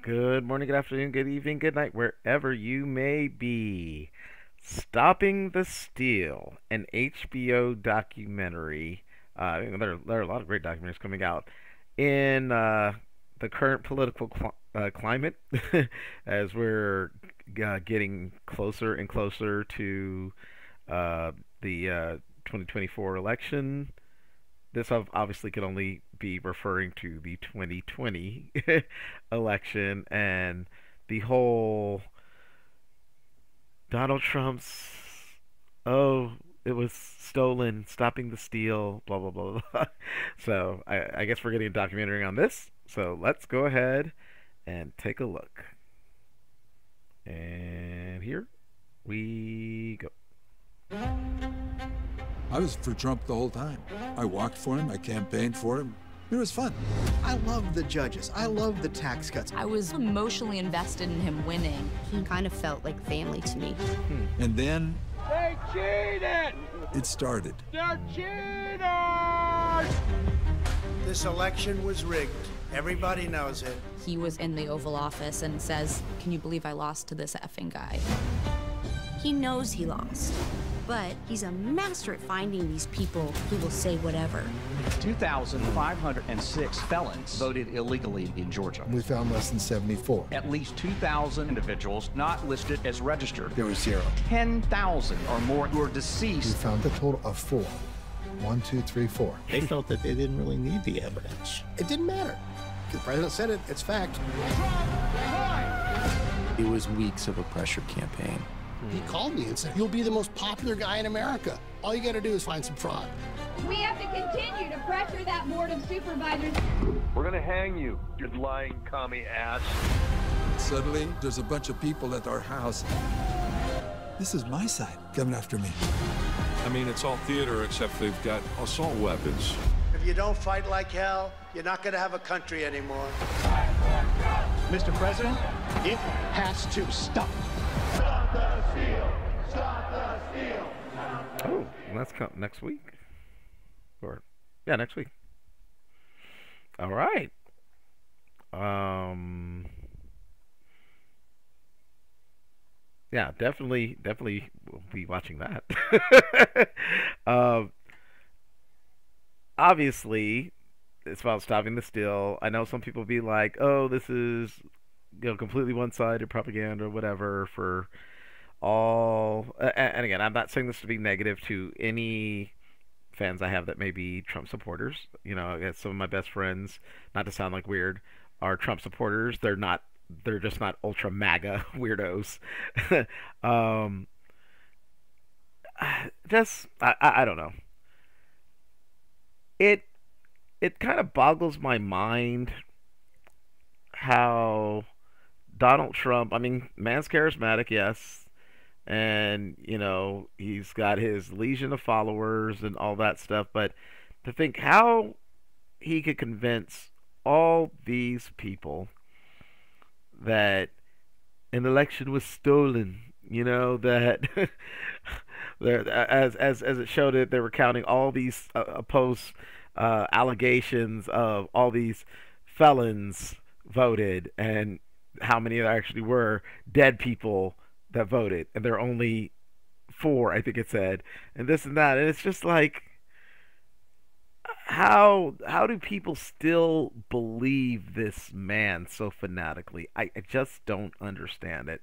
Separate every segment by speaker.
Speaker 1: Good morning, good afternoon, good evening, good night, wherever you may be. Stopping the Steal, an HBO documentary. There are a lot of great documentaries coming out in the current political climate as we're getting closer and closer to the 2024 election. This obviously could only be referring to the 2020 election and the whole Donald Trump's, oh, it was stolen, stopping the steal, blah blah blah blah. So I guess we're getting a documentary on this. So let's go ahead and take a look. And here we go.
Speaker 2: I was for Trump the whole time. I walked for him, I campaigned for him. It was fun.
Speaker 3: I love the judges. I love the tax cuts.
Speaker 4: I was emotionally invested in him winning.
Speaker 5: He kind of felt like family to me.
Speaker 2: And then
Speaker 6: They cheated!
Speaker 2: it started.
Speaker 6: They're cheaters!
Speaker 3: This election was rigged. Everybody knows it.
Speaker 4: He was in the Oval Office and says, "Can you believe I lost to this effing guy?"
Speaker 5: He knows he lost, but he's a master at finding these people who will say whatever.
Speaker 7: 2,506 felons voted illegally in Georgia.
Speaker 8: We found less than 74.
Speaker 7: At least 2,000 individuals not listed as registered.
Speaker 8: There was 0.
Speaker 7: 10,000 or more who are
Speaker 8: We
Speaker 7: deceased.
Speaker 8: found a total of 4. 1, 2, 3, 4.
Speaker 9: They felt that they didn't really need the evidence.
Speaker 3: It didn't matter. The president said it. It's fact.
Speaker 9: It was weeks of a pressure campaign.
Speaker 10: He called me and said, "You'll be the most popular guy in America. All you got to do is find some fraud."
Speaker 11: We have to continue to pressure that board of supervisors.
Speaker 6: We're gonna hang you, you lying commie ass.
Speaker 2: Suddenly, there's a bunch of people at our house. This is my side coming after me.
Speaker 12: I mean, it's all theater except they've got assault weapons.
Speaker 3: If you don't fight like hell, you're not going to have a country anymore.
Speaker 7: Mr. President, it has to stop.
Speaker 1: Oh, and that's next week. Or yeah, next week. All right. Yeah, definitely we'll be watching that. um, Obviously, it's about stopping the steal. I know some people be like, "Oh, this is completely one-sided propaganda or whatever for all." And again, I'm not saying this to be negative to any fans I have that may be Trump supporters. You know, I guess some of my best friends, not to sound like weird, are Trump supporters. They're not. They're just not ultra MAGA weirdos. um, I don't know. It kind of boggles my mind how Donald Trump, I mean, man's charismatic, yes, and he's got his legion of followers and all that stuff, but to think how he could convince all these people that an election was stolen, that as it showed it, they were counting all these opposed allegations of all these felons voted and how many there actually were dead people that voted, and there are only 4, I think it said, and this and that, and it's just like, how do people still believe this man so fanatically? I just don't understand it.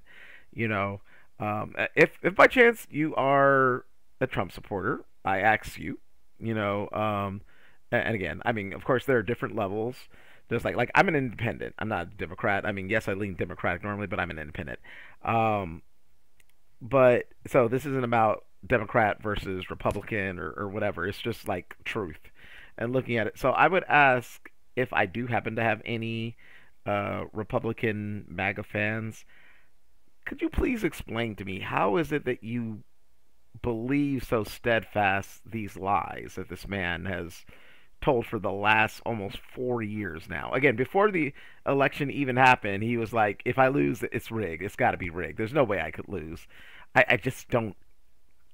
Speaker 1: If by chance you are a Trump supporter, I ask you, and again, I mean, of course, there are different levels. Just like I'm an independent. I'm not a Democrat. I mean, yes, I lean Democratic normally, but I'm an independent. But so this isn't about Democrat versus Republican or whatever. It's just like truth and looking at it. So I would ask if I do happen to have any Republican MAGA fans, could you please explain to me how is it that you believe so steadfast these lies that this man has told for the last almost 4 years now? Again, before the election even happened, he was like, if I lose, it's rigged. It's got to be rigged. There's no way I could lose. I just don't,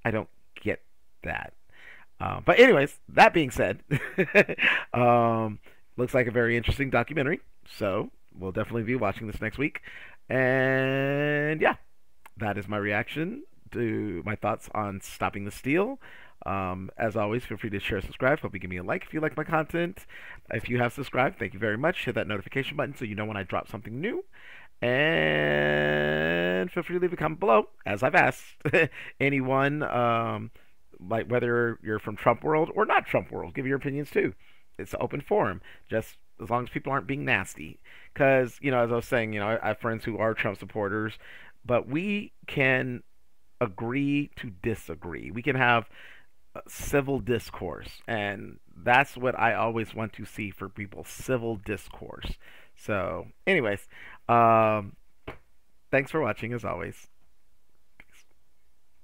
Speaker 1: I don't get that. But anyways, that being said, looks like a very interesting documentary. So will definitely be watching this next week. And yeah, that is my reaction to my thoughts on Stopping the Steal. As always, feel free to share, subscribe. Hope you give me a like if you like my content. If you have subscribed, thank you very much. Hit that notification button so you know when I drop something new. And feel free to leave a comment below, as I've asked anyone, like whether you're from Trump world or not Trump world. Give your opinions too. It's an open forum, just as long as people aren't being nasty. Because, you know, as I was saying, you know, I have friends who are Trump supporters, but we can agree to disagree. We can have civil discourse, and that's what I always want to see for people, civil discourse. So anyways, thanks for watching as always.